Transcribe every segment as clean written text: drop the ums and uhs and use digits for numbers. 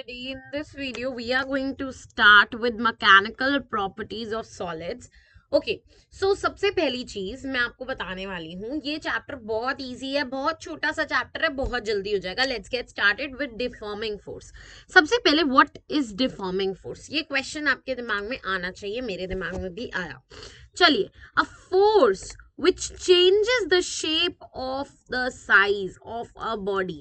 everybody. In this video, we are going to start with mechanical properties of solids. Okay, so सबसे पहली चीज मैं आपको बताने वाली हूँ, ये चैप्टर बहुत इजी है, बहुत छोटा सा चैप्टर है, बहुत जल्दी हो जाएगा. Let's get started with deforming force. सबसे पहले व्हाट इज डिफॉर्मिंग फोर्स, ये क्वेश्चन आपके दिमाग में आना चाहिए, मेरे दिमाग में भी आया. चलिए, a force which changes the shape of the size of a body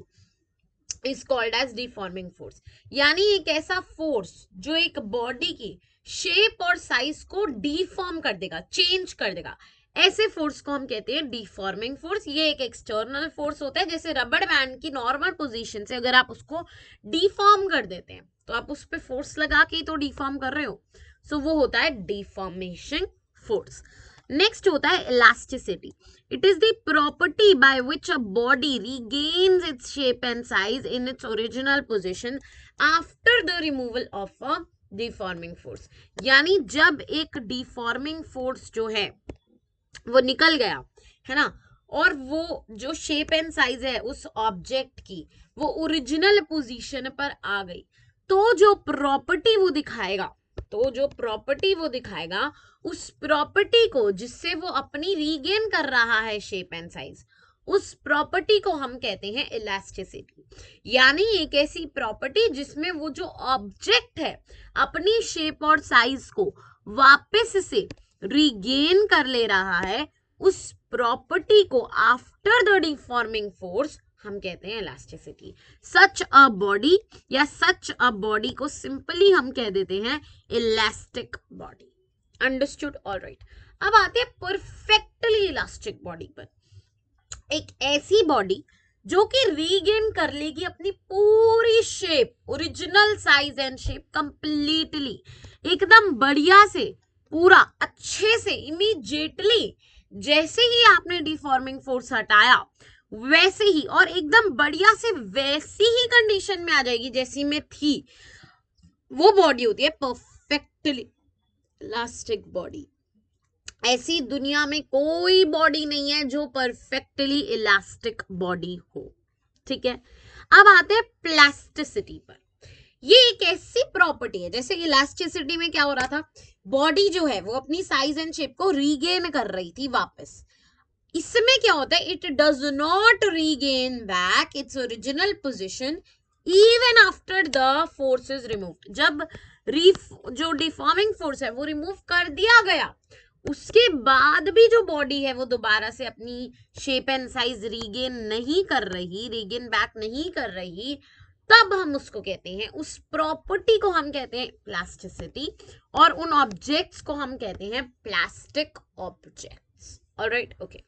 is called as deforming force. यानी एक ऐसा फोर्स जो एक बॉडी की शेप और साइज को डिफॉर्म कर देगा, चेंज कर देगा, ऐसे फोर्स को हम कहते हैं डिफॉर्मिंग फोर्स. ये एक एक्सटर्नल फोर्स होता है. जैसे रबड़ बैंड की नॉर्मल पोजीशन से अगर आप उसको डिफॉर्म कर देते हैं तो आप उस पर फोर्स लगा के तो डिफॉर्म कर रहे हो, सो वो होता है डिफॉर्मेशन फोर्स. नेक्स्ट होता है elasticity. It is the property by which a body regains its shape and size in its original position after the removal of a deforming force. यानी जब एक डिफॉर्मिंग फोर्स जो है वो निकल गया है ना, और वो जो शेप एंड साइज है उस ऑब्जेक्ट की वो ओरिजिनल पोजीशन पर आ गई, तो जो प्रॉपर्टी वो दिखाएगा उस प्रॉपर्टी को जिससे वो अपनी रीगेन कर रहा है शेप एंड साइज, उस प्रॉपर्टी को हम कहते हैं इलास्टिसिटी. यानी एक ऐसी प्रॉपर्टी जिसमें वो जो ऑब्जेक्ट है अपनी शेप और साइज को वापस से रीगेन कर ले रहा है, उस प्रॉपर्टी को आफ्टर द डिफॉर्मिंग फोर्स हम कहते हैं इलास्टिसिटी. सच अ बॉडी या सच अ बॉडी को सिंपली हम कह देते हैं इलास्टिक बॉडी. अंडरस्टूड? ऑलराइट. अब आते हैं परफेक्टली इलास्टिक बॉडी पर. एक ऐसी बॉडी जो कि रीगेन कर लेगी अपनी पूरी shape, original size and shape completely, एकदम बढ़िया से, पूरा अच्छे से, इमीडिएटली, जैसे ही आपने डिफॉर्मिंग फोर्स हटाया वैसे ही, और एकदम बढ़िया से वैसी ही कंडीशन में आ जाएगी जैसी में थी. वो बॉडी होती है परफेक्टली इलास्टिक बॉडी. ऐसी दुनिया में कोई बॉडी नहीं है जो परफेक्टली इलास्टिक बॉडी हो. ठीक है, अब आते हैं प्लास्टिसिटी पर. ये एक ऐसी प्रॉपर्टी है, जैसे इलास्टिसिटी में क्या हो रहा था, बॉडी जो है वो अपनी साइज एंड शेप को रीगेन कर रही थी वापस. इसमें क्या होता है, it does not regain back it's original position even after the force is removed. जब जो डिफॉर्मिंग फोर्स है वो रिमूव कर दिया गया, उसके बाद भी जो बॉडी है वो दोबारा से अपनी shape and size regain back नहीं कर रही, तब हम उसको कहते हैं, उस प्रॉपर्टी को हम कहते हैं प्लास्टिसिटी, और उन ऑब्जेक्ट्स को हम कहते हैं प्लास्टिक ऑब्जेक्ट्स. Alright, okay.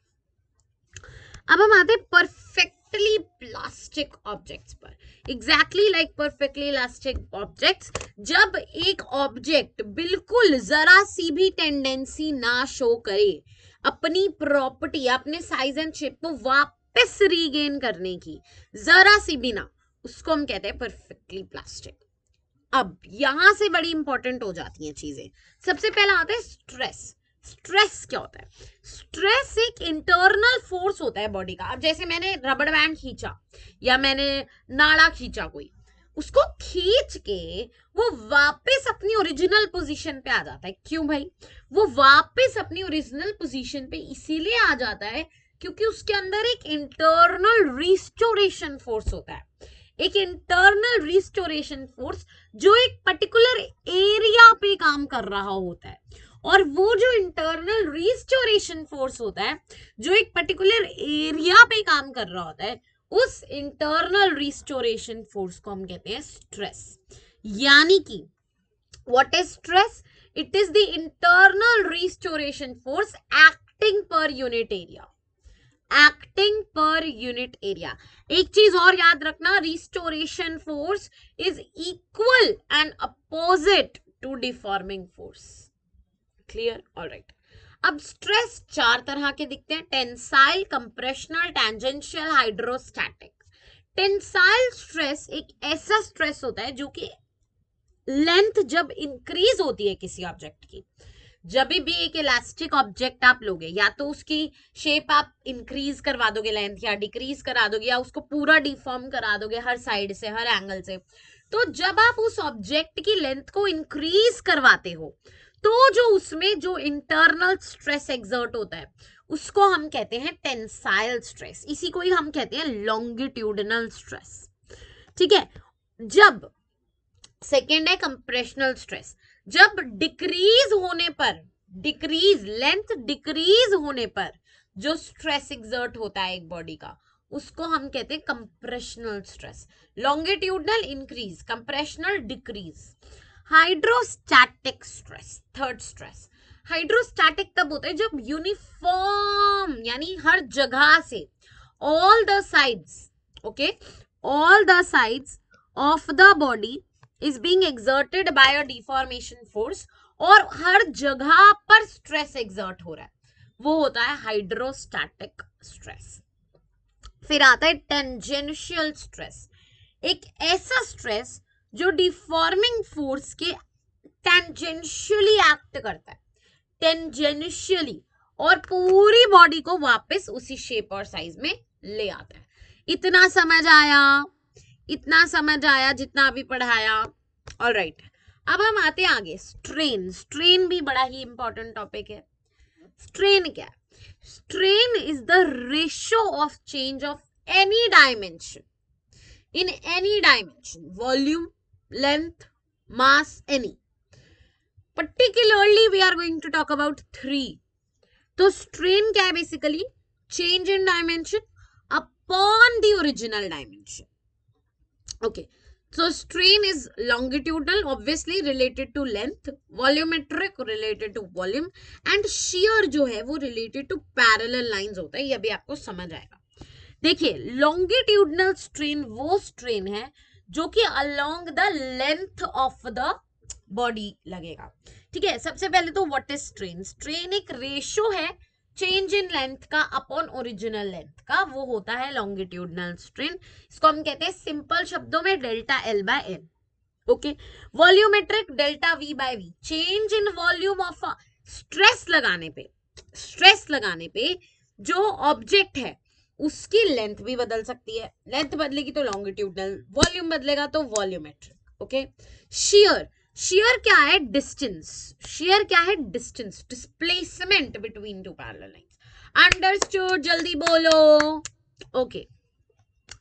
अब हम आते हैं परफेक्टली प्लास्टिक ऑब्जेक्ट्स पर. Exactly like perfectly elastic objects, जब एक ऑब्जेक्ट बिल्कुल जरा सी भी टेंडेंसी ना शो करे अपनी प्रॉपर्टी, अपने साइज एंड शेप को वापस रीगेन करने की, जरा सी भी ना, उसको हम कहते हैं परफेक्टली प्लास्टिक. अब यहां से बड़ी इंपॉर्टेंट हो जाती हैं चीजें. सबसे पहला आता है स्ट्रेस. स्ट्रेस क्या होता है? स्ट्रेस एक इंटरनल फोर्स होता है बॉडी का. अब जैसे मैंने रबड़ बैंड खींचा या मैंने नाड़ा खींचा, कोई उसको खींच के वो वापस अपनी ओरिजिनल पोजीशन पे आ जाता है. क्यों भाई? वो वापस अपनी ओरिजिनल पोजीशन पे इसीलिए आ जाता है क्योंकि उसके अंदर एक इंटरनल रिस्टोरेशन फोर्स होता है. एक इंटरनल रिस्टोरेशन फोर्स जो एक पर्टिकुलर एरिया पे काम कर रहा होता है, और वो जो इंटरनल रिस्टोरेशन फोर्स होता है जो एक पर्टिकुलर एरिया पे काम कर रहा होता है, उस इंटरनल रिस्टोरेशन फोर्स को हम कहते हैं स्ट्रेस. यानी कि what is stress? It is the internal restoration force acting per unit area. एक चीज और याद रखना, restoration force is equal and opposite to deforming force. Clear? Alright. अब स्ट्रेस चार तरह के दिखते हैं: tensile, compressional, tangential, hydrostatic. Tensile stress एक ऐसा स्ट्रेस होता है जो कि लेंथ जब इंक्रीज होती है किसी ऑब्जेक्ट की, जब भी एक इलास्टिक ऑब्जेक्ट आप लोगे, या तो उसकी शेप आप इंक्रीज करवा दोगे लेंथ, या डिक्रीज करा दोगे, या उसको पूरा डिफॉर्म करा दोगे हर साइड से, हर एंगल से, तो जब आप उस ऑब्जेक्ट की लेंथ को इंक्रीज करवाते हो तो जो उसमें जो इंटरनल स्ट्रेस एक्सर्ट होता है उसको हम कहते हैं टेंसाइल स्ट्रेस, इसी को ही हम कहते हैं लॉन्गिट्यूडिनल स्ट्रेस। ठीक है। जब सेकेंड है कंप्रेशनल स्ट्रेस, जब डिक्रीज होने पर, डिक्रीज लेंथ डिक्रीज होने पर जो स्ट्रेस एक्सर्ट होता है एक बॉडी का उसको हम कहते हैं compressional stress. Longitudinal increase, compressional decrease. Hydrostatic stress, third stress. Hydrostatic तब होता है जब यूनिफॉर्म यानी हर जगह से all the sides, okay, all the sides of the body is being exerted by a deformation force और हर जगह पर स्ट्रेस एक्सर्ट हो रहा है, वो होता है हाइड्रोस्टैटिक स्ट्रेस। फिर आता है टेंजेंशियल स्ट्रेस, एक ऐसा स्ट्रेस जो डिफॉर्मिंग फोर्स के टेंजेंशियली एक्ट करता है, टेंजेंशियली, और पूरी बॉडी को वापस उसी शेप और साइज में ले आता है। इतना समझ आया? इतना समझ आया जितना अभी पढ़ाया? ऑलराइट, अब हम आते हैं आगे। स्ट्रेन, स्ट्रेन भी बड़ा ही इंपॉर्टेंट टॉपिक है। स्ट्रेन क्या है? Strain is the ratio of change of any dimension in any dimension, volume, length, mass, any. Particularly we are going to talk about 3। तो स्ट्रेन क्या है? Basically change in dimension upon the original dimension. Okay, so strain is longitudinal, obviously related to length, volumetric related to volume, and shear जो है वो related to parallel lines होता है। ये भी आपको समझ आएगा। देखिए, longitudinal strain वो strain है जो कि along the length of the body लगेगा। ठीक है। सबसे पहले तो what is strain? strain एक रेशियो है चेंज इन लेंथ का अपॉन ओरिजिनल लेंथ का, वो होता है लॉन्गिट्यूडनल स्ट्रेन। इसको हम कहते हैं सिंपल शब्दों में delta L by L. Okay. Volumetric delta V by V, change in volume of stress लगाने पे, स्ट्रेस लगाने पे जो ऑब्जेक्ट है उसकी लेंथ भी बदल सकती है, लेंथ बदलेगी तो लॉन्गिट्यूडनल, वॉल्यूम बदलेगा तो वॉल्यूमेट्रिक। ओके। शियर, शेयर क्या है? डिस्टेंस। शेयर क्या है? Distance, displacement between two parallel lines. Understood? जल्दी बोलो। ओके,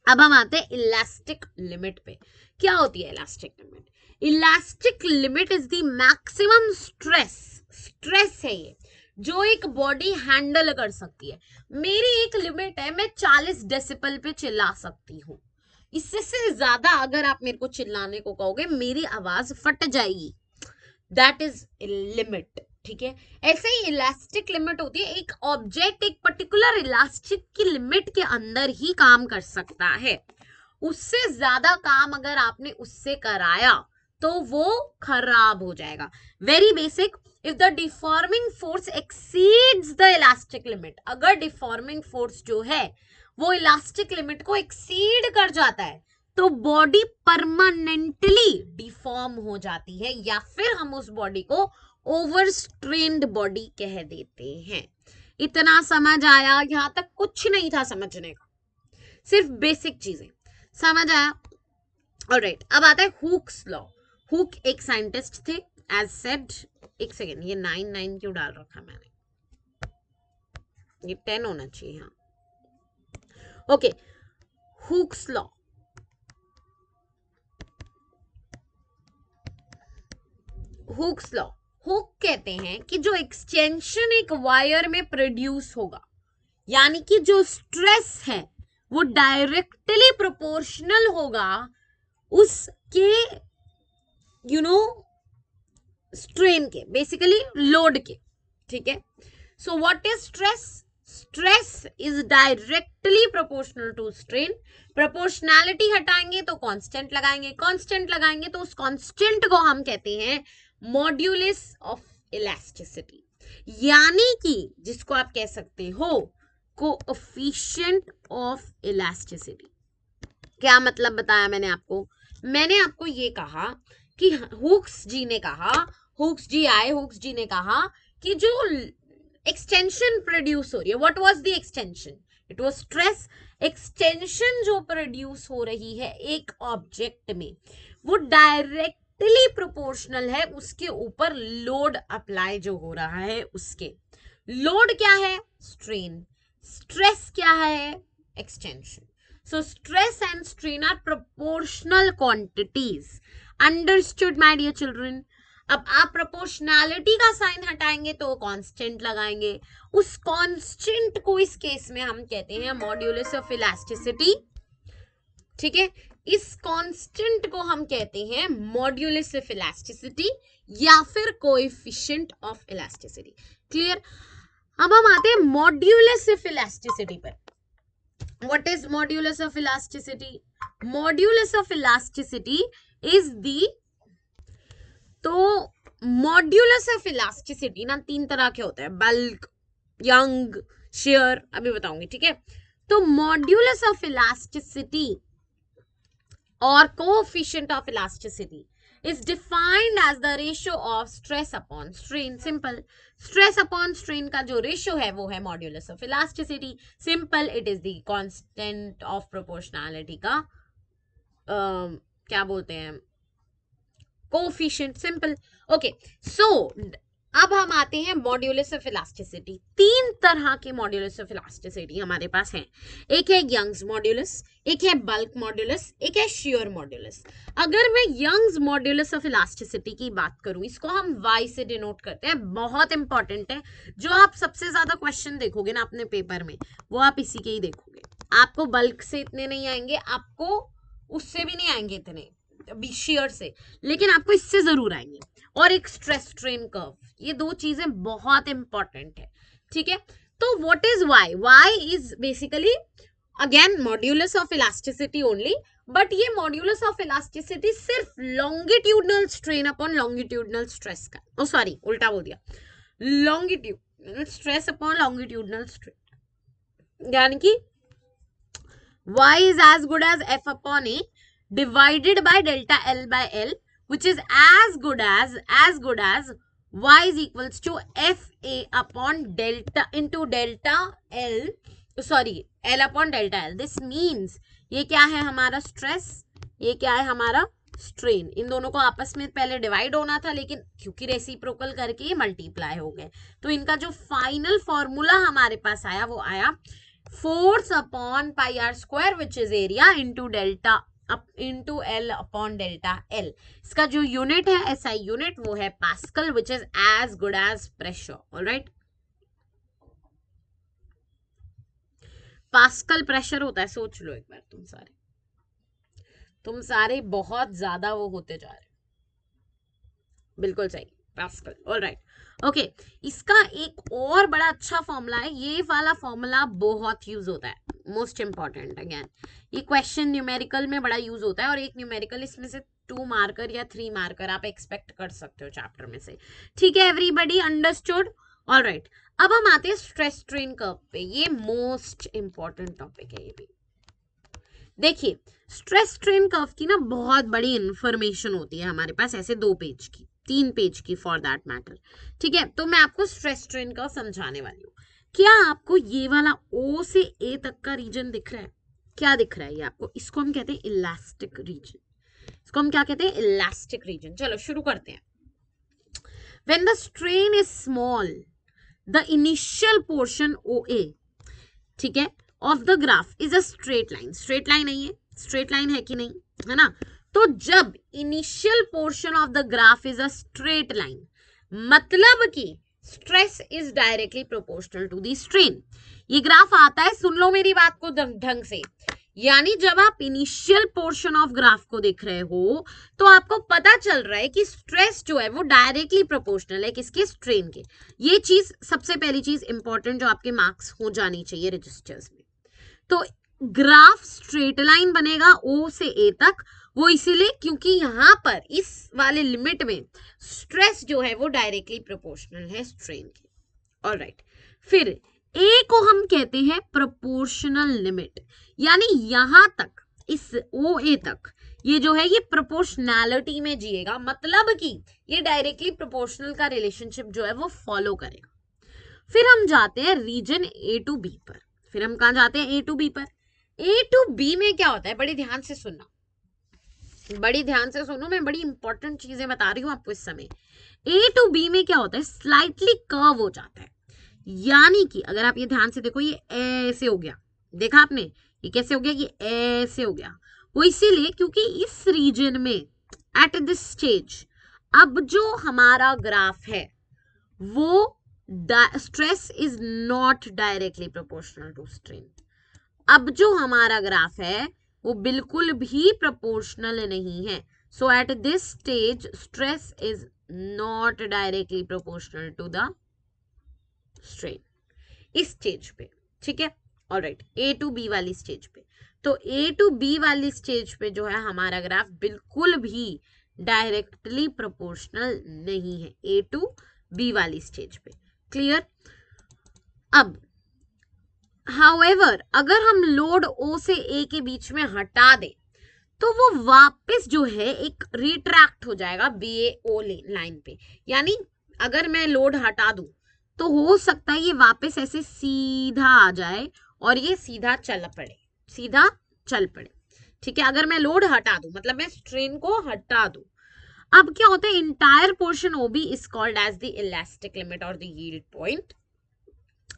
अब हम आते हैं इलास्टिक लिमिट पे। क्या होती है elastic limit? Elastic limit is the maximum stress, stress है ये जो एक बॉडी हैंडल कर सकती है। मेरी एक लिमिट है, मैं 40 डेसिबल पे चिल्ला सकती हूँ, इससे से ज्यादा अगर आप मेरे को चिल्लाने को कहोगे मेरी आवाज फट जाएगी। That is limit. ठीक है। ऐसे ही इलास्टिक लिमिट होती है, एक ऑब्जेक्ट एक पर्टिकुलर इलास्टिक की लिमिट के अंदर ही काम कर सकता है, उससे ज्यादा काम अगर आपने उससे कराया तो वो खराब हो जाएगा। Very basic, if the deforming force exceeds the elastic limit, अगर डिफॉर्मिंग फोर्स जो है वो इलास्टिक लिमिट को एक्सीड कर जाता है तो बॉडी परमानेंटली डिफॉर्म हो जाती है, या फिर हम उस बॉडी को ओवरस्ट्रेन्ड बॉडी कह देते हैं। इतना समझ आया? यहां तक कुछ नहीं था समझने का, सिर्फ बेसिक चीजें समझ आया। ऑलराइट, अब आता है हुक्स लॉ। हुक एक साइंटिस्ट थे, एज सेड। एक सेकेंड, ये 9 क्यों डाल रखा मैंने? ये 10 होना चाहिए। हाँ, okay. Hooke's law, Hooke's law, hook कहते हैं कि जो एक्सटेंशन एक वायर में प्रोड्यूस होगा, यानी कि जो स्ट्रेस है वो डायरेक्टली प्रोपोर्शनल होगा उसके स्ट्रेन के, बेसिकली लोड के। ठीक है। So what is stress? Stress is directly proportional to strain. Proportionality हटाएंगे तो कांस्टेंट लगाएंगे, कांस्टेंट लगाएंगे तो उस कांस्टेंट को हम कहते हैं मॉड्यूलस ऑफ इलास्टिसिटी, यानी कि जिसको आप कह सकते हो कोएफिशिएंट ऑफ इलास्टिसिटी। क्या मतलब बताया मैंने आपको? मैंने आपको ये कहा कि हुक्स जी ने कहा, हुक्स जी आए, हुक्स जी ने कहा कि जो एक्सटेंशन प्रोड्यूस हो रही है, what was the extension? It was stress. Extension जो प्रोड्यूस हो रही है एक ऑब्जेक्ट में वो डायरेक्टली प्रोपोर्शनल है उसके ऊपर लोड अप्लाई जो हो रहा है उसके। लोड क्या है? स्ट्रेन। स्ट्रेस क्या है? Extension. So stress and strain are proportional quantities. Understood my dear children? अब आप प्रोपोर्शनैलिटी का साइन हटाएंगे तो कांस्टेंट लगाएंगे। उस कांस्टेंट को इस केस में हम कहते हैं मॉड्यूलस ऑफ इलास्टिसिटी। ठीक है, इस कांस्टेंट को हम कहते हैं मॉड्यूलस ऑफ इलास्टिसिटी या फिर कोएफिशिएंट ऑफ इलास्टिसिटी। क्लियर? अब हम आते हैं मॉड्यूलस ऑफ इलास्टिसिटी पर। What is modulus of elasticity? Modulus of elasticity is the, तो मॉड्यूलस ऑफ इलास्टिसिटी ना तीन तरह के होते हैं, बल्क, यंग, शेयर, अभी बताऊंगी। ठीक है, तो मॉड्यूलस ऑफ इलास्टिसिटी और coefficient of elasticity is defined as the ratio of stress upon strain. Simple. Stress upon strain का जो ratio है वो है modulus of elasticity. Simple. It is the constant of proportionality का क्या बोलते हैं, coefficient. Simple. Okay. So अब हम आते हैं मॉड्यूलस ऑफ इलास्टिसिटी। तीन तरह के मॉड्यूलस ऑफ इलास्टिसिटी हमारे पास हैं। एक है यंग्स मॉड्यूलस, एक है बल्क मॉड्यूलस, एक है शेयर मॉड्यूलस। अगर मैं यंग्स मॉड्यूलस ऑफ इलास्टिसिटी की बात करूं, इसको हम y से डिनोट करते हैं। बहुत इंपॉर्टेंट है, जो आप सबसे ज्यादा क्वेश्चन देखोगे ना अपने पेपर में वो आप इसी के ही देखोगे। आपको बल्क से इतने नहीं आएंगे, आपको उससे भी नहीं आएंगे इतने शेयर से, लेकिन आपको इससे जरूर आएंगे। और एक स्ट्रेस स्ट्रेन कर्व, ये दो चीजें बहुत इंपॉर्टेंट है। ठीक है, तो what is Y? Y is basically again modulus of elasticity only, but ये मॉड्यूलस ऑफ इलास्टिसिटी सिर्फ longitudinal strain upon longitudinal stress का, ओ सॉरी उल्टा बोल दिया, longitudinal stress upon longitudinal strain, यानी कि y is as good as f upon a divided by delta L by L, which is as good as y is equals to fa upon delta into delta L, sorry L upon delta L. This means ये क्या है हमारा stress, ये क्या है हमारा strain. इन दोनों को आपस में पहले डिवाइड होना था, लेकिन क्योंकि रेसिप्रोकल करके ये मल्टीप्लाई हो गए, तो इनका जो फाइनल फॉर्मूला हमारे पास आया वो आया force upon pi r square which is area into delta into L upon delta L. इसका जो यूनिट है एसआई यूनिट वो है pascal which is as good as pressure. Alright, pascal pressure होता है, सोच लो एक बार। तुम सारे बहुत ज्यादा वो होते जा रहे, बिल्कुल सही, पास्कल। ऑलराइट, ओके, इसका एक और बड़ा अच्छा फॉर्मूला है, ये वाला फॉर्मूला बहुत यूज होता है, मोस्ट इंपॉर्टेंट। अगेन ये क्वेश्चन न्यूमेरिकल में बड़ा यूज होता है, और एक न्यूमेरिकल इसमें से 2 मार्कर या 3 मार्कर आप एक्सपेक्ट कर सकते हो चैप्टर में से। ठीक है, एवरीबॉडी अंडरस्टूड? ऑलराइट, अब हम आते हैं स्ट्रेस स्ट्रेन कर्व पे। ये मोस्ट इंपॉर्टेंट टॉपिक है ये भी। देखिए, स्ट्रेस स्ट्रेन कर्व की ना बहुत बड़ी इंफॉर्मेशन होती है हमारे पास, ऐसे 2 पेज की, 3 पेज की फॉर दैट मैटर। ठीक है, तो मैं आपको स्ट्रेस स्ट्रेन कर्व समझाने वाली हूँ। क्या आपको ये वाला O से A तक का रीजन दिख रहा है? क्या दिख रहा है ये आपको? इसको हम कहते हैं इलास्टिक रीजन। इसको हम क्या कहते हैं? Elastic region. चलो शुरू करते हैं। When the strain is small, the initial portion OA, ठीक है, of the graph is a straight line. Straight line नहीं है, स्ट्रेट लाइन है कि नहीं, है ना? तो जब initial portion of the graph is a straight line, मतलब कि stress is directly proportional to the strain. ये ग्राफ आता है, सुन लो मेरी बात को ढंग से, यानी जब आप इनिशियल पोर्शन ऑफ ग्राफ को देख रहे हो तो आपको पता चल रहा है कि स्ट्रेस जो है वो डायरेक्टली प्रोपोर्शनल है किसके? स्ट्रेन के। ये चीज सबसे पहली चीज इंपॉर्टेंट जो आपके मार्क्स हो जानी चाहिए रजिस्टर्स में। तो ग्राफ स्ट्रेट लाइन बनेगा O से A तक, वो इसीलिए क्योंकि यहां पर इस वाले लिमिट में स्ट्रेस जो है वो डायरेक्टली प्रोपोर्शनल है स्ट्रेन के। ऑलराइट, फिर A को हम कहते हैं प्रोपोर्शनल लिमिट, यानी यहां तक इस OA तक ये जो है ये प्रोपोर्शनैलिटी में जिएगा, मतलब कि ये डायरेक्टली प्रोपोर्शनल का रिलेशनशिप जो है वो फॉलो करेगा। फिर हम जाते हैं रीजन A to B पर। फिर हम कहां जाते हैं? A to B पर। A to B में क्या होता है, बड़े ध्यान से सुनना। बड़ी ध्यान से सुनो, मैं बड़ी इंपॉर्टेंट चीजें बता रही हूँ आपको इस समय। ए टू बी में क्या होता है, स्लाइटली कर्व हो जाता है, यानी कि अगर आप ये ध्यान से देखो, ये ऐसे हो गया, देखा आपने, ये कैसे हो गया, ये ऐसे हो गया। वो इसीलिए क्योंकि इस रीजन में एट दिस स्टेज अब जो हमारा ग्राफ है वो stress is not directly proportional to strain. अब जो हमारा ग्राफ है वो बिल्कुल भी प्रोपोर्शनल नहीं है। So at this stage stress is not directly proportional to the strain, इस स्टेज पे, ठीक है। ऑलराइट, ए टू बी वाली स्टेज पे, तो ए टू बी वाली स्टेज पे जो है हमारा ग्राफ बिल्कुल भी डायरेक्टली प्रोपोर्शनल नहीं है, ए टू बी वाली स्टेज पे। क्लियर? अब हाउएवर अगर हम लोड ओ से ए के बीच में हटा दें तो वो वापस जो है एक रिट्रैक्ट हो जाएगा बी ए ओ लाइन पे। यानी अगर मैं लोड हटा दूं तो हो सकता है ये वापस ऐसे सीधा आ जाए और ये सीधा चल पड़े, सीधा चल पड़े, ठीक है। अगर मैं लोड हटा दूं, मतलब मैं स्ट्रेन को हटा दूं, अब क्या होता है, entire portion O B is called as the elastic limit और द यील्ड पॉइंट।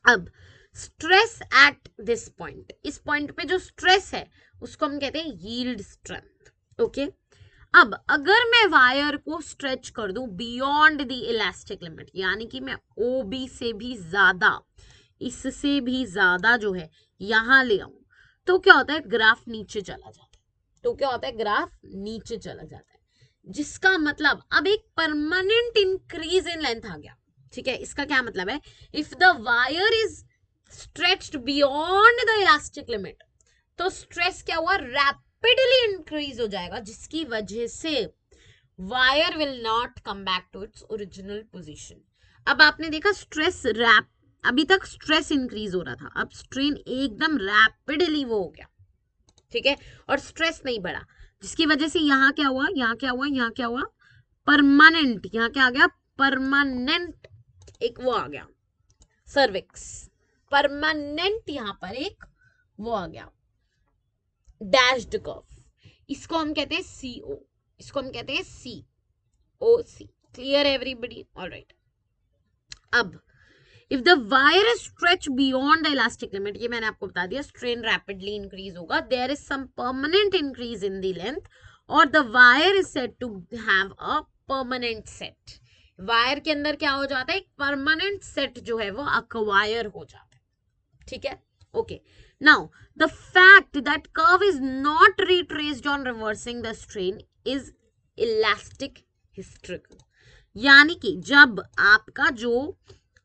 अब स्ट्रेस एट दिस पॉइंट, इस पॉइंट पे जो स्ट्रेस है उसको हम कहते हैं यील्ड स्ट्रेंथ। ओके, अब अगर मैं वायर को स्ट्रेच कर दूं बियॉन्ड द इलास्टिक लिमिट, यानी कि मैं ओ बी से भी ज्यादा, इससे भी ज्यादा जो है यहां ले आऊं, तो क्या होता है, ग्राफ नीचे चला जाता है। तो क्या होता है, ग्राफ नीचे चला जाता है, जिसका मतलब अब एक परमानेंट इंक्रीज इन लेंथ आ गया, ठीक है। इसका क्या मतलब है, if the wire is stretched beyond the elastic limit, तो स्ट्रेस क्या हुआ, रैपिडली इंक्रीज हो जाएगा, जिसकी वजह से wire will not come back to its original position. अब आपने देखा स्ट्रेस अभी तक स्ट्रेस इंक्रीज हो रहा था, अब स्ट्रेन एकदम रैपिडली वो हो गया, ठीक है, और स्ट्रेस नहीं बढ़ा, जिसकी वजह से यहां क्या हुआ, यहां क्या हुआ, यहां क्या हुआ, परमानेंट, यहां क्या आ गया, परमानेंट एक वो आ गया सर्विक्स, परमानेंट यहां पर एक वो आ गया डैश्ड कर्व, इसको हम कहते हैं CO, इसको हम कहते हैं COC। Clear everybody? ऑलराइट। अब if the wire is stretch beyond the elastic limit, ये मैंने आपको बता दिया, स्ट्रेन रैपिडली इंक्रीज होगा, there is some permanent increase in the length और the wire is said to have a permanent set. Wire के अंदर क्या हो जाता है, एक परमानेंट सेट जो है वो अक्वायर हो जाता है, ठीक है। Okay, now the fact that curve is not retraced on reversing the strain is elastic hysterical, यानी कि जब आपका जो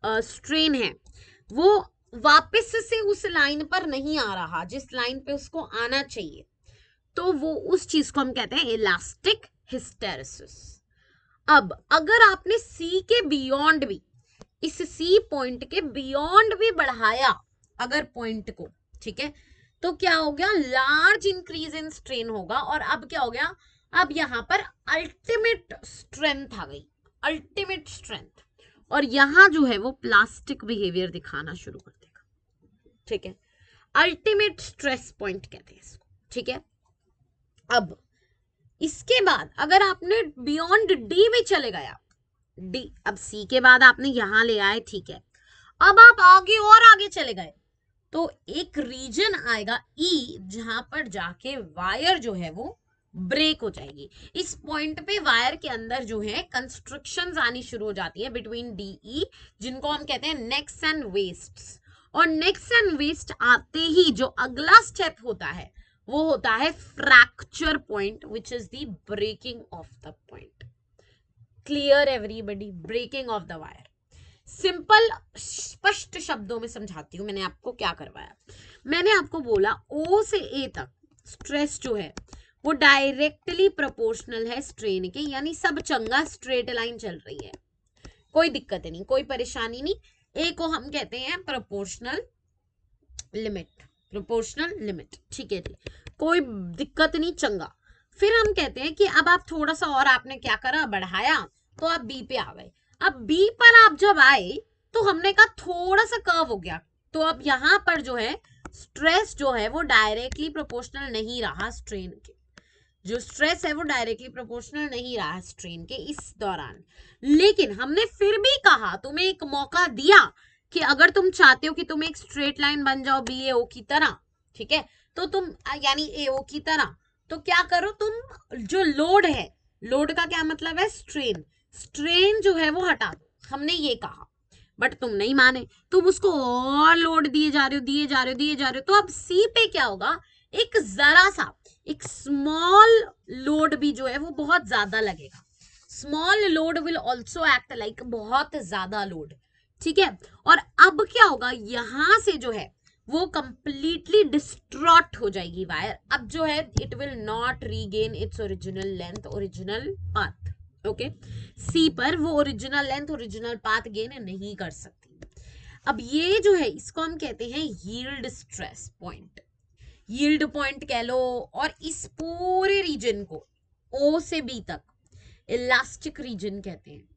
स्ट्रेन है वो वापस से उस लाइन पर नहीं आ रहा जिस लाइन पे उसको आना चाहिए, तो वो उस चीज को हम कहते हैं इलास्टिक हिस्टेरिसिस। अब अगर आपने सी के बियॉन्ड भी, इस सी पॉइंट के बियॉन्ड भी बढ़ाया अगर पॉइंट को, ठीक है, तो क्या हो गया, लार्ज इंक्रीज इन स्ट्रेन होगा, और अब क्या हो गया, अब यहां पर अल्टीमेट स्ट्रेंथ आ गई, अल्टीमेट स्ट्रेंथ, और यहां जो है वो प्लास्टिक बिहेवियर दिखाना शुरू कर देगा, ठीक है। अल्टीमेट स्ट्रेस पॉइंट कहते हैं इसको, ठीक है। अब इसके बाद अगर आपने बियॉन्ड डी में चले गया, डी, अब सी के बाद आपने यहां ले आए, ठीक है, अब आप आगे और आगे चले गए, तो एक रीजन आएगा ई, जहां पर जाके वायर जो है वो ब्रेक हो जाएगी। इस पॉइंट पे वायर के अंदर जो है कंस्ट्रक्शंस आनी शुरू हो जाती है बिटवीन डी ई, जिनको हम कहते हैं नेक्स एंड वेस्ट्स, और नेक्स एंड वेस्ट आते ही जो अगला स्टेप होता है वो होता है fracture point, which is the breaking of the point. Clear everybody? Breaking of the wire. Simple स्पष्ट शब्दों में समझाती हूं, मैंने आपको क्या करवाया। मैंने आपको बोला ओ से ए तक स्ट्रेस जो है वो डायरेक्टली प्रोपोर्शनल है स्ट्रेन के, यानी सब चंगा स्ट्रेट लाइन चल रही है, कोई दिक्कत नहीं, कोई परेशानी नहीं। ए को हम कहते हैं प्रोपोर्शनल लिमिट, प्रोपोर्शनल लिमिट, ठीक है जी, कोई दिक्कत नहीं, चंगा। फिर हम कहते हैं कि अब आप थोड़ा सा और आपने क्या करा, बढ़ाया, तो आप बी पे आ गए। अब बी पर आप जब आए तो हमने कहा थोड़ा सा कर्व हो गया, तो अब यहां पर जो है स्ट्रेस जो है वो डायरेक्टली प्रोपोर्शनल नहीं रहा स्ट्रेन के, जो स्ट्रेस है वो डायरेक्टली प्रोपोर्शनल नहीं रहा स्ट्रेन के इस दौरान, लेकिन हमने फिर भी कहा, तुम्हें एक मौका दिया कि अगर तुम चाहते हो कि तुम एक स्ट्रेट लाइन बन जाओ BAO की तरह, ठीक है, तो तुम यानी AO की तरह, तो क्या करो तुम, जो लोड है, लोड का क्या मतलब है, स्ट्रेन, स्ट्रेन जो है वो हटा दो, हमने ये कहा, बट तुम नहीं माने, तुम उसको और लोड दिए जा रहे हो, दिए जा रहे हो, दिए जा रहे हो, तो अब C पे क्या होगा, एक जरा सा, एक स्मॉल लोड भी जो है वो बहुत ज्यादा लगेगा, small load will also act like बहुत ज्यादा लोड, ठीक है, और अब क्या होगा, यहां से जो है वो कंप्लीटली डिस्ट्रॉट हो जाएगी वायर, अब जो है it will not regain its original length, original path, okay, see पर वो original length, original path gain नहीं कर सकती। अब ये जो है इसको हम कहते हैं yield stress point, yield point कह लो, और इस पूरे रीजन को O से B तक इलास्टिक रीजन कहते हैं,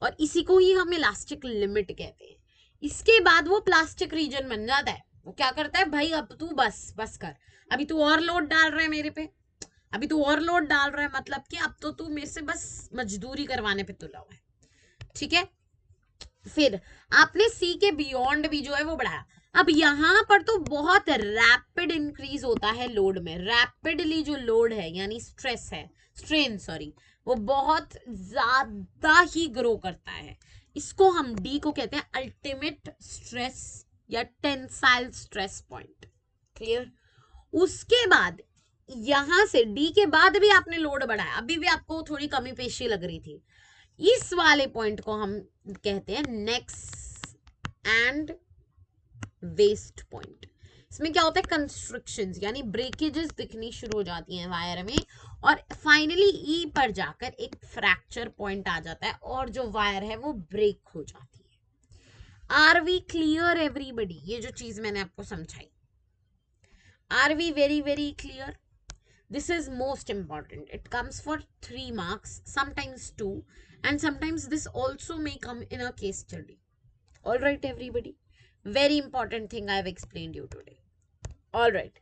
और इसी को ही हम इलास्टिक लिमिट कहते हैं। इसके बाद वो प्लास्टिक रीजन बन जाता है, वो क्या करता है, भाई अब तू बस बस कर, अभी तू और लोड डाल रहा है मेरे पे, अभी तू और लोड डाल रहा है, मतलब कि अब तो तू मेरे से बस मजदूरी करवाने पे तुला हुआ है, ठीक है। फिर आपने सी के बियॉन्ड भी जो है वो बढ़ाया, अब यहां पर तो बहुत रैपिड इंक्रीज होता है लोड में, रैपिडली जो लोड है यानी स्ट्रेस है, स्ट्रेन सॉरी, वो बहुत ज्यादा ही ग्रो करता है, इसको हम डी को कहते हैं अल्टीमेट स्ट्रेस या टेंसाइल स्ट्रेस पॉइंट, क्लियर। उसके बाद यहां से डी के बाद भी आपने लोड बढ़ाया, अभी भी आपको थोड़ी कमी पेशी लग रही थी, इस वाले पॉइंट को हम कहते हैं नेक्स्ट एंड वेस्ट पॉइंट। इसमें क्या होता है, कंस्ट्रक्शंस यानी ब्रेकेजेस दिखनी शुरू हो जाती हैं वायर में, और फाइनली ई पर जाकर एक फ्रैक्चर पॉइंट आ जाता है और जो वायर है वो ब्रेक हो जाती है। आर वी क्लियर एवरीबडी, ये जो चीज मैंने आपको समझाई, are we very very clear? This is most important. It comes for 3 marks, sometimes 2, and sometimes this also may come in a case study. All right, everybody. Very important thing I have explained you today. All right.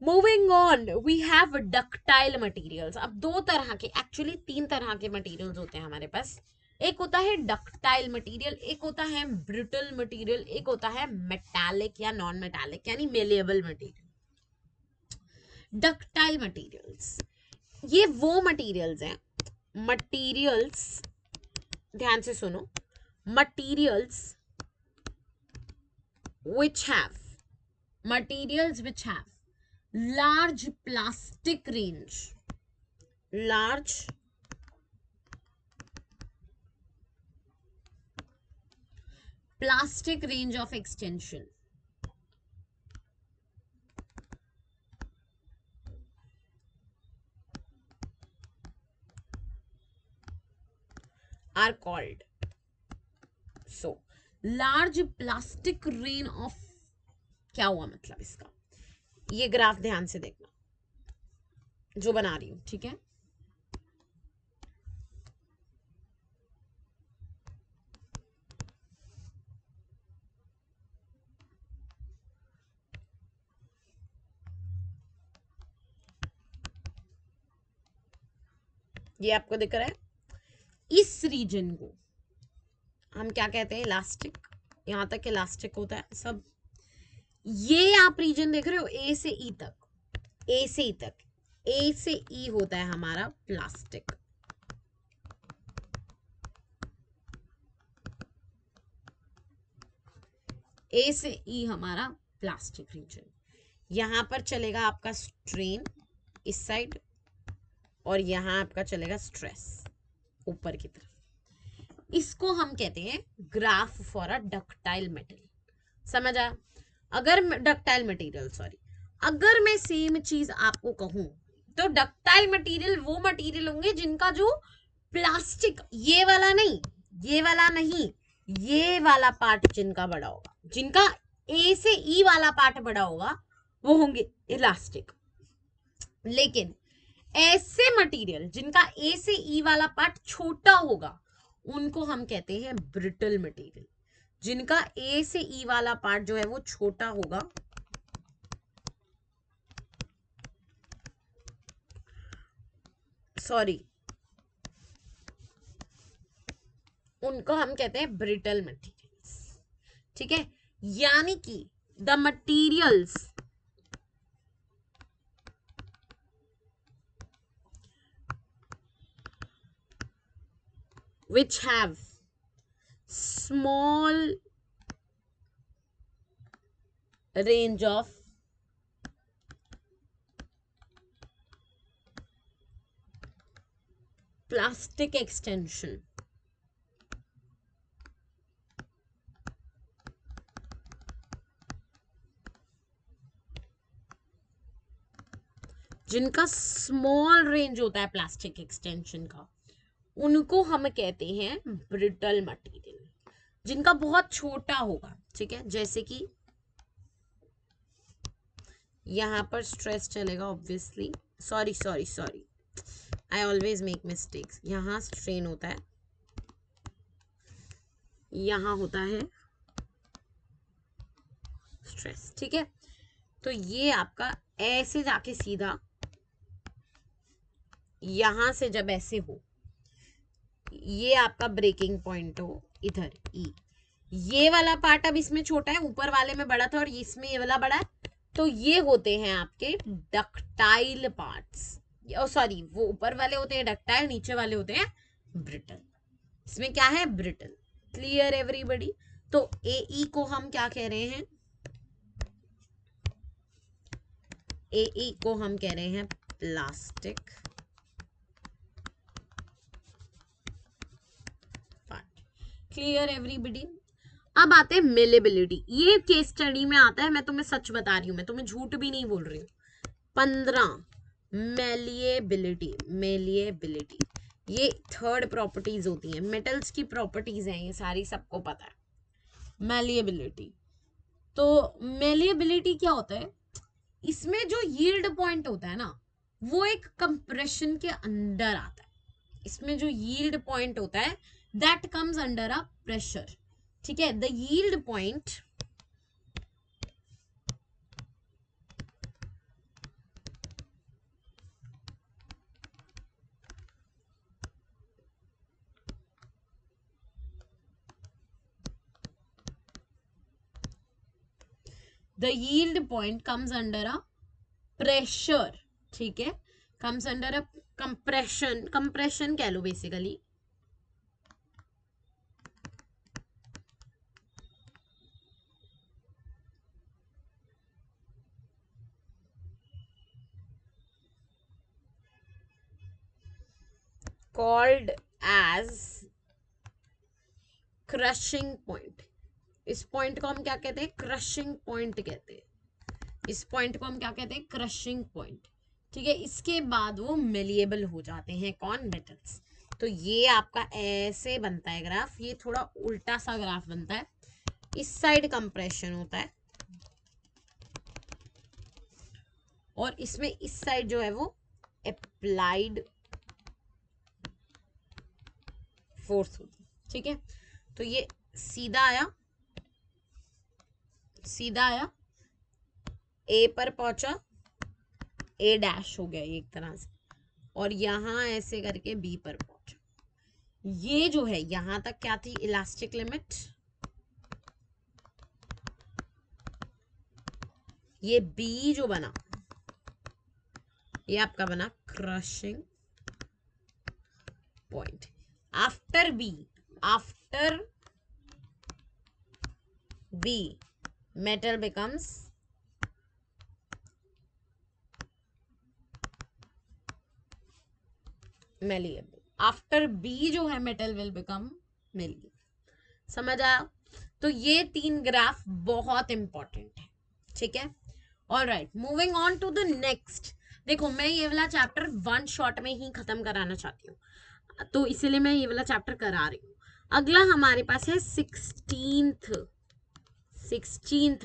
Moving on, we have ductile materials. अब दो तरह के, actually 3 तरह के materials होते हैं हमारे पास। एक होता है डक्टाइल मटेरियल, एक होता है ब्रिटल मटेरियल, एक होता है मेटालिक या नॉन मेटालिक यानी मेलेबल मटेरियल। डक्टाइल मटेरियल्स, ये वो मटेरियल्स हैं, मटेरियल्स ध्यान से सुनो, materials which have large plastic range, large plastic range of extension, are called, so large plastic range of, क्या हुआ मतलब इसका, ये ग्राफ ध्यान से देखना जो बना रही हूं, ठीक है। ये आपको दिख रहा है, इस रीजन को हम क्या कहते हैं, इलास्टिक, यहां तक इलास्टिक होता है सब। ये आप रीजन देख रहे हो ए से ई तक, ए से ई तक, ए से ई होता है हमारा प्लास्टिक, ए से ई हमारा प्लास्टिक रीजन। यहां पर चलेगा आपका स्ट्रेन इस साइड, और यहां आपका चलेगा स्ट्रेस ऊपर की तरफ। इसको हम कहते हैं graph for a ductile metal, समझ आया। अगर डक्टाइल मटेरियल सॉरी, अगर मैं सेम चीज आपको कहूं तो डक्टाइल मटेरियल वो मटेरियल होंगे जिनका जो प्लास्टिक, ये वाला नहीं, ये वाला नहीं, ये वाला पार्ट जिनका बड़ा होगा, जिनका ए से ई वाला पार्ट बड़ा होगा वो होंगे इलास्टिक। लेकिन ऐसे मटेरियल जिनका ए से ई वाला पार्ट छोटा होगा उनको हम कहते हैं ब्रिटल मटेरियल, जिनका ए से ई वाला पार्ट जो है वो छोटा होगा सॉरी, उनको हम कहते हैं ब्रिटल मटेरियल्स। ठीक है, यानी कि the materials which have small range of plastic extension, जिनका स्मॉल रेंज होता है प्लास्टिक एक्सटेंशन का, उनको हम कहते हैं ब्रिटल मटेरियल। जिनका बहुत छोटा होगा, ठीक है, जैसे कि यहां पर स्ट्रेस चलेगा obviously, sorry sorry sorry, I always make mistakes. यहां स्ट्रेन होता है, यहां होता है स्ट्रेस। ठीक है, तो ये आपका ऐसे जाके सीधा यहां से जब ऐसे हो, ये आपका ब्रेकिंग पॉइंट हो इधर ई, ये वाला पार्ट अब इसमें छोटा है, ऊपर वाले में बड़ा था और इसमें ये वाला बड़ा है, तो ये होते हैं आपके डक्टाइल पार्ट्स। सॉरी, वो ऊपर वाले होते हैं डक्टाइल, नीचे वाले होते हैं ब्रिटल। इसमें क्या है, ब्रिटल। Clear everybody? तो एई को हम क्या कह रहे हैं, एई को हम कह रहे हैं प्लास्टिक पार्ट। Clear everybody? अब आते हैं मेलेबिलिटी। ये केस स्टडी में आता है, मैं तुम्हें सच बता रही हूं, मैं तुम्हें झूठ भी नहीं बोल रही हूँ। 15 मेलिएबिलिटी, मेलिएबिलिटी ये थर्ड प्रॉपर्टीज होती हैं, मेटल्स की प्रॉपर्टीज हैं ये सारी, सबको पता है। मेलिएबिलिटी, तो मेलिएबिलिटी क्या होता है, इसमें जो यील्ड पॉइंट होता है ना, वो एक कंप्रेशन के अंदर आता है। इसमें जो यील्ड पॉइंट होता है that comes under a pressure. ठीक है, the yield point the yield point comes under a pressure। ठीक है, comes under a compression, compression कह लो basically. called as crushing point। इस पॉइंट को हम क्या कहते हैं, क्रशिंग पॉइंट कहते हैं। इस पॉइंट को हम क्या कहते हैं, क्रशिंग पॉइंट। ठीक है, इसके बाद वो मेलिएबल हो जाते हैं, कौन, मेटल्स। तो ये आपका ऐसे बनता है ग्राफ, ये थोड़ा उल्टा सा ग्राफ बनता है। इस साइड कंप्रेशन होता है और इसमें इस साइड जो है वो अप्लाइड फोर्स होती है। ठीक है, तो ये सीधा आया, सीधा आया, ए पर पहुंचा, ए डैश हो गया ये एक तरह से, और यहां ऐसे करके बी पर पहुंचा। ये जो है यहां तक क्या थी, इलास्टिक लिमिट, ये बी जो बना ये आपका बना crushing point. After B, after B metal becomes malleable। After B जो है मेटल विल बिकम malleable। समझ आया? तो ये 3 ग्राफ बहुत इंपॉर्टेंट है। ठीक है, alright, moving on to the next. देखो, मैं ये वाला चैप्टर 1 शॉट में ही खत्म कराना चाहती हूँ, तो इसीलिए मैं ये वाला चैप्टर करा रही हूँ। अगला हमारे पास है 16th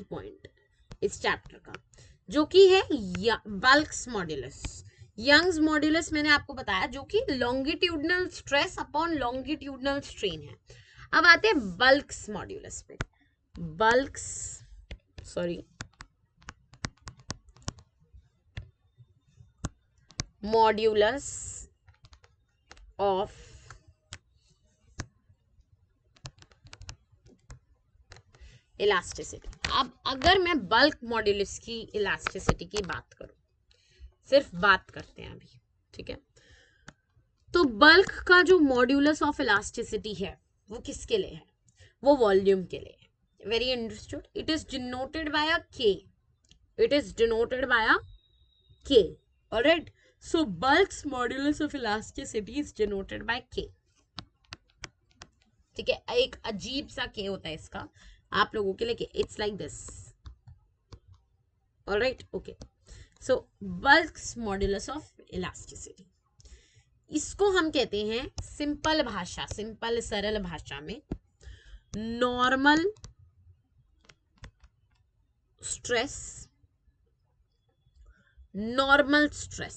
पॉइंट इस चैप्टर का, जो कि है बल्क्स मॉड्यूलस। यंग्स मॉड्यूलस मैंने आपको बताया, जो कि longitudinal stress upon longitudinal strain है। अब आते हैं बल्क्स मॉड्यूलस पे। Bulls, sorry, modulus of elasticity. अब अगर मैं बल्क मॉड्यूलस की इलास्टिसिटी की बात करूं, सिर्फ बात करते हैं अभी, ठीक है, तो बल्क का जो मॉड्यूलस ऑफ इलास्टिसिटी है वो किसके लिए है? वो वॉल्यूम के लिए है। Very understood. It is denoted by a K, it is denoted by a K, alright. So bulks modulus of elasticity is denoted by K, ठीक है। एक अजीब सा के होता है इसका आप लोगों के लिए, it's like this, alright, okay. So bulks modulus of elasticity, इसको हम कहते हैं सिंपल भाषा, सिंपल सरल भाषा में नॉर्मल स्ट्रेस, नॉर्मल स्ट्रेस।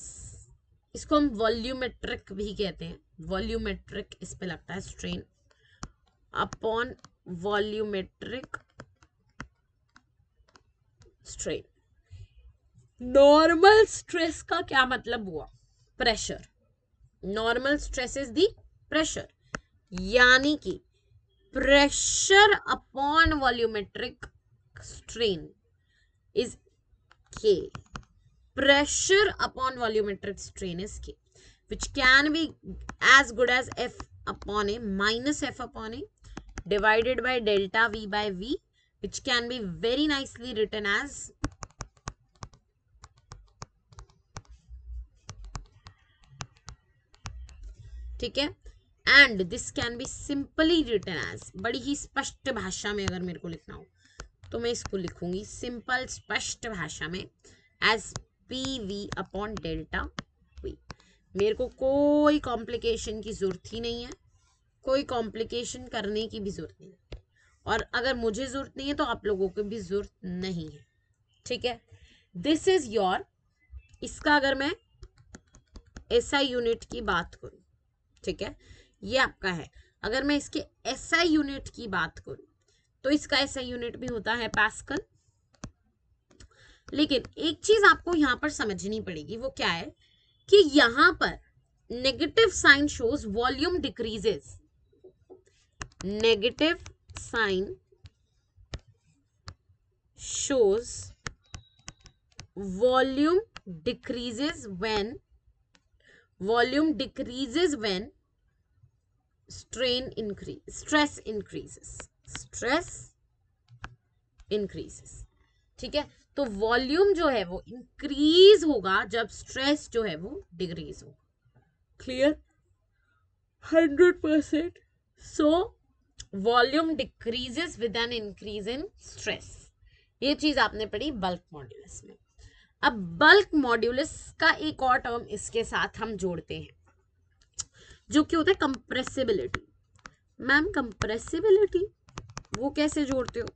इसको हम वॉल्यूमेट्रिक भी कहते हैं, वॉल्यूमेट्रिक इस पे लगता है strain upon volumetric strain. Normal stress का क्या मतलब हुआ? Pressure. Normal stress is the pressure, यानी कि pressure upon volumetric strain is के। Pressure upon volumetric strain is K, which can be as good as F upon A minus F upon A divided by delta V by V, which can be very nicely written as ठीक है, and this can be simply written as, बड़ी ही स्पष्ट भाषा में अगर मेरे को लिखना हो तो मैं इसको लिखूंगी सिंपल स्पष्ट भाषा में as PV upon delta V। मेरे को कोई कॉम्प्लिकेशन की जरूरत ही नहीं है, कोई कॉम्प्लिकेशन करने की भी जरूरत नहीं है, और अगर मुझे जरूरत नहीं है तो आप लोगों को भी जरूरत नहीं है, ठीक है। दिस इज योर, इसका अगर मैं SI यूनिट की बात करूं, ठीक है, ये आपका है। अगर मैं इसके SI यूनिट की बात करूं तो इसका SI यूनिट भी होता है पास्कल। लेकिन एक चीज आपको यहां पर समझनी पड़ेगी, वो क्या है कि यहां पर negative sign shows volume decreases, negative sign shows volume decreases when stress increases, ठीक है। तो वॉल्यूम जो है वो इंक्रीज होगा जब स्ट्रेस जो है वो डिक्रीज होगा, clear? 100%। So volume decreases with an increase in stress, ये चीज आपने पढ़ी बल्क मॉड्यूलस में। अब बल्क मॉड्यूलस का एक और टर्म इसके साथ हम जोड़ते हैं जो कि होता है कंप्रेसिबिलिटी। मैम कंप्रेसिबिलिटी वो कैसे जोड़ते हो?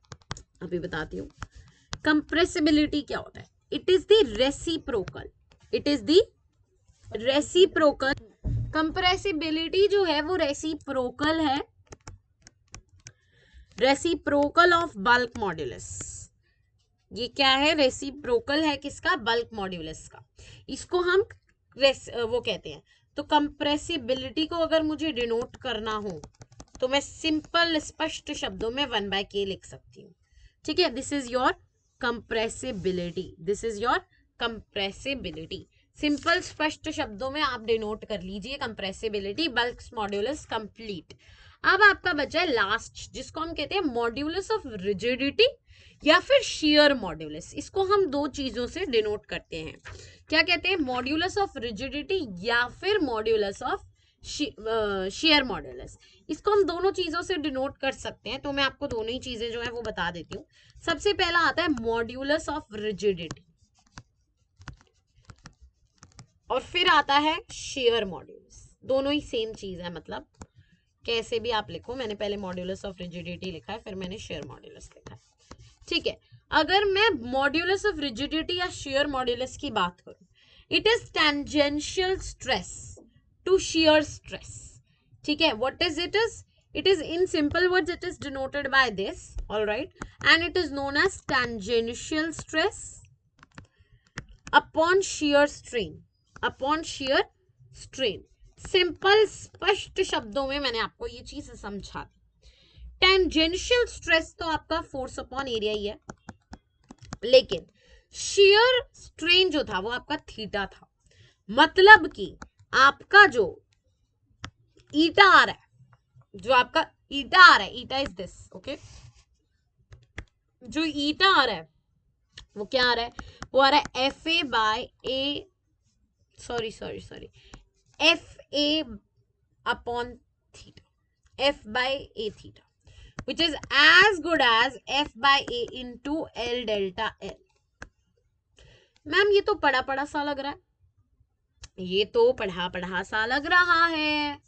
अभी बताती हूँ। कंप्रेसिबिलिटी क्या होता है? It is the reciprocal, it is the reciprocal. Compressibility जो है वो रेसिप्रोकल है, रेसिप्रोकल ऑफ बल्क मॉड्यूलस। ये क्या है? रेसिप्रोकल है किसका? बल्क मॉड्यूलस का। इसको हम वो कहते हैं। तो कंप्रेसिबिलिटी को अगर मुझे डिनोट करना हो तो मैं सिंपल स्पष्ट शब्दों में 1/k लिख सकती हूँ, ठीक है। This is your compressibility, this is your compressibility. Simple स्पष्ट शब्दों में आप डिनोट कर लीजिए कंप्रेसिबिलिटी, बल्क मॉड्यूलस कंप्लीट। अब आपका बचा है लास्ट, जिसको हम कहते हैं मॉड्यूलस ऑफ रिजिडिटी या फिर शियर मॉड्यूलस। इसको हम दो चीजों से डिनोट करते हैं। क्या कहते हैं? मॉड्यूलस ऑफ रिजिडिटी या फिर मॉड्यूलस ऑफ शेयर मॉड्यूलस। इसको हम दोनों चीजों से डिनोट कर सकते हैं, तो मैं आपको दोनों ही चीजें जो है वो बता देती हूँ। सबसे पहला आता है मॉड्यूलस ऑफ रिजिडिटी और फिर आता है शेयर मॉड्यूलस। दोनों ही सेम चीज है, मतलब कैसे भी आप लिखो। मैंने पहले मॉड्यूलस ऑफ रिजिडिटी लिखा है, फिर मैंने शेयर मॉड्यूलस लिखा है, ठीक है। अगर मैं मॉड्यूलस ऑफ रिजिडिटी या शेयर मॉड्यूलस की बात करूं, it is tangential stress to shear stress, ठीक है। what is it is in simple words it is denoted by this, all right, and it is known as tangential stress upon shear strain, upon shear strain। Simple स्पष्ट शब्दों में मैंने आपको ये चीज समझा दी। टेंजेंशियल स्ट्रेस तो आपका फोर्स अपॉन एरिया ही है, लेकिन शियर स्ट्रेन जो था वो आपका थीटा था। मतलब कि आपका जो ईटा आ रहा है, जो आपका ईटा आ रहा है, ईटा इज दिस, ओके, जो ईटा आ रहा है वो क्या आ रहा है, वो आ रहा है F A by A, sorry F A upon theta, F by A theta, which is as good as f by a into l delta l। Ma'am ये तो पढ़ा पढ़ा सा लग रहा है, ये तो पढ़ा पढ़ा सा लग रहा है,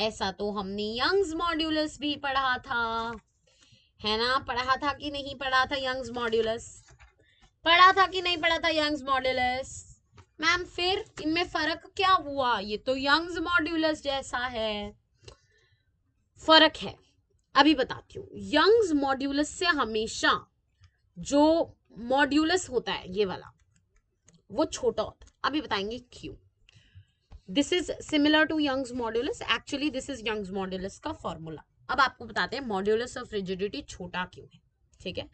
ऐसा तो हमने यंग्स मॉड्यूलस भी पढ़ा था, है ना? पढ़ा था कि नहीं पढ़ा था यंग्स मॉड्यूलस? पढ़ा था कि नहीं पढ़ा था यंग्स मॉड्यूलस? मैम फिर इनमें फर्क क्या हुआ? ये तो यंग्स मॉड्यूलस जैसा है। फर्क है, अभी बताती हूँ। यंग्स मॉड्यूलस से हमेशा जो मॉड्यूलस होता है ये वाला, वो छोटा होता है। अभी बताएंगे क्यों। This is similar to Young's modulus, actually this is Young's modulus का फॉर्मूला। अब आपको बताते हैं मॉड्यूलस ऑफ रिजिडिटी छोटा क्यों है, ठीक है?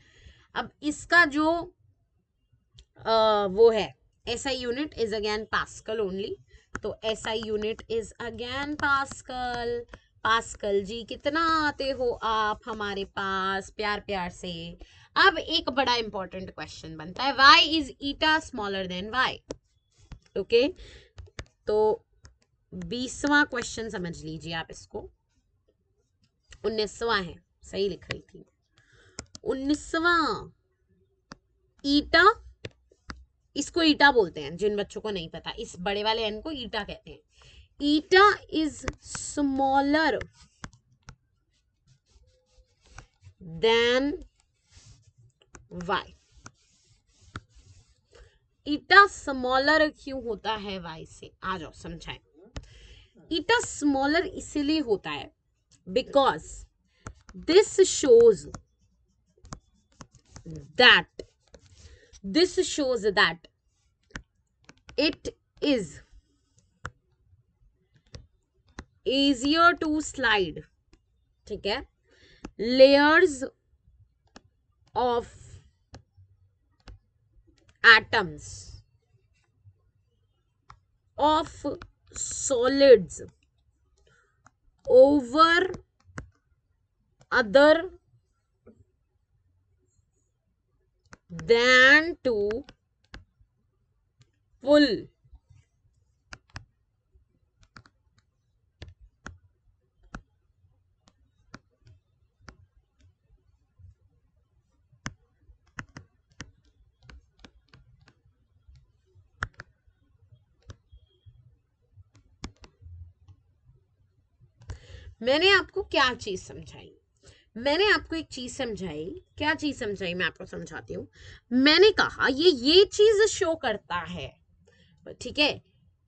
अब इसका जो वो है SI unit is again pascal only, तो SI unit is again pascal. Pascal ji कितना आते हो आप हमारे पास प्यार प्यार से। अब एक बड़ा इंपॉर्टेंट क्वेश्चन बनता है, why is eta smaller than Y? Okay, तो 20वां क्वेश्चन समझ लीजिए आप इसको, 19वां है, सही लिख रही थी, 19वां। ईटा, इसको ईटा बोलते हैं, जिन बच्चों को नहीं पता, इस बड़े वाले एन को ईटा कहते हैं। Eta is smaller than Y. Eta smaller क्यों होता है वाई से? आ जाओ समझाएं। ईटा स्मॉलर इसलिए होता है because this shows that it is easier to slide, ठीक है, layers of atoms of solids over other than to pull मैंने आपको क्या चीज समझाई? मैंने आपको एक चीज समझाई। क्या चीज समझाई मैं आपको समझाती हूँ। मैंने कहा ये चीज शो करता है, ठीक है,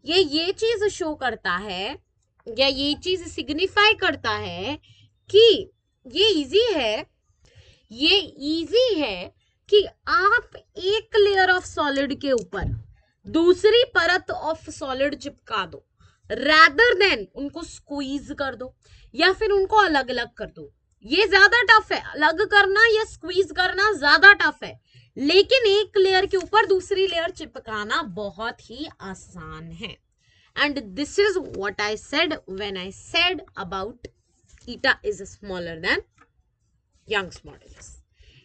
ये चीज शो करता है या ये चीज सिग्निफाई करता है कि ये इजी है कि आप एक लेयर ऑफ सॉलिड के ऊपर दूसरी परत ऑफ सॉलिड चिपका दो, रादर देन उनको स्क्वीज कर दो या फिर उनको अलग अलग कर दो। ये ज्यादा टफ है, अलग करना या स्क्वीज करना ज्यादा टफ है, लेकिन एक लेयर के ऊपर दूसरी लेयर चिपकाना बहुत ही आसान है। And this is what I said when I said about eta is smaller than Young's modulus.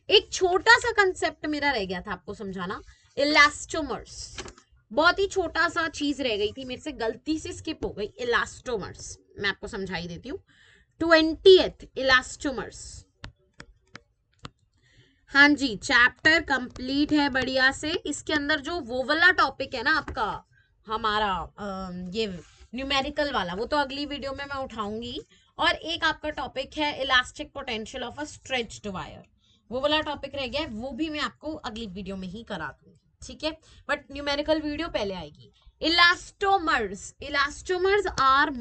एक छोटा सा कंसेप्ट मेरा रह गया था आपको समझाना, इलास्टोमर्स। बहुत ही छोटा सा चीज रह गई थी, मेरे से गलती से स्किप हो गई। इलास्टोमर्स मैं आपको समझाई देती हूँ। 20th elastomers. हाँ जी, चैप्टर कंप्लीट है बढ़िया से। इसके अंदर जो वो वाला टॉपिक है ना आपका, हमारा ये न्यूमेरिकल वाला, वो तो अगली वीडियो में मैं उठाऊंगी। और एक आपका टॉपिक है elastic potential of a stretched wire, वो वाला टॉपिक रह गया है, वो भी मैं आपको अगली वीडियो में ही करा दूंगी, ठीक है? बट न्यूमेरिकल वीडियो पहले आएगी। Elastomers are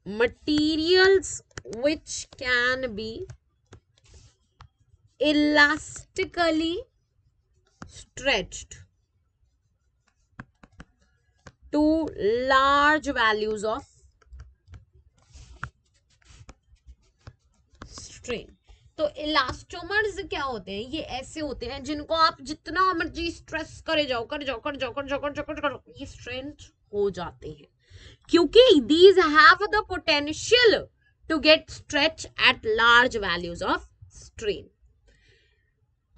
materials which can be elastically stretched to large values of strain. तो इलास्टोमर्स क्या होते हैं? ये ऐसे होते हैं जिनको आप जितना मर्जी स्ट्रेस करे जाओ ये स्ट्रेंथ हो जाते हैं, क्योंकि these have the potential to get stretch at large values of strain.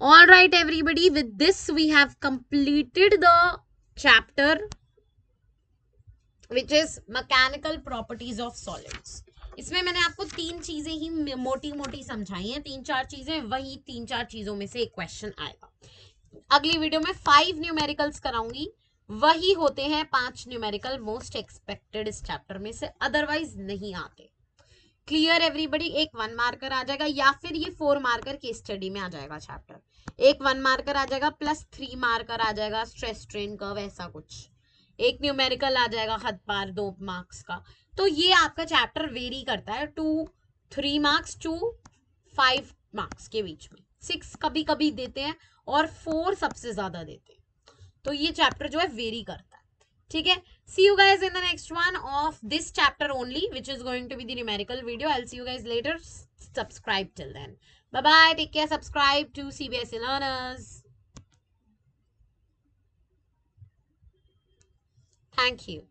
All right, everybody, with this we have completed the chapter which is mechanical properties of solids. इसमें मैंने आपको तीन चीजें ही मोटी मोटी समझाई हैं, तीन चार चीजें, वही तीन चार चीजों में से एक क्वेश्चन आएगा. अगली वीडियो में 5 न्यूमेरिकल्स कराऊंगी, वही होते हैं 5 न्यूमेरिकल मोस्ट एक्सपेक्टेड इस चैप्टर में से, अदरवाइज नहीं आते. Clear everybody? एक 1 मार्कर आ जाएगा या फिर ये 4 मार्कर केस स्टडी में आ जाएगा चैप्टर. एक 1 मार्कर आ जाएगा प्लस 3 मार्कर आ जाएगा स्ट्रेस स्ट्रेन कर्व, ऐसा कुछ. एक न्यूमेरिकल आ जाएगा हद पार 2 मार्क्स का. तो ये आपका चैप्टर वेरी करता है 3 मार्क्स टू 5 मार्क्स के बीच में. 6 कभी कभी देते हैं और 4 सबसे ज्यादा देते हैं. तो ये चैप्टर जो है वेरी करता है. ठीक है, see you guys in the next one of this chapter only, which is going to be the numerical video. I'll see you guys later. Subscribe till then. Bye bye, take care. Subscribe to CBSE Learners. Thank you.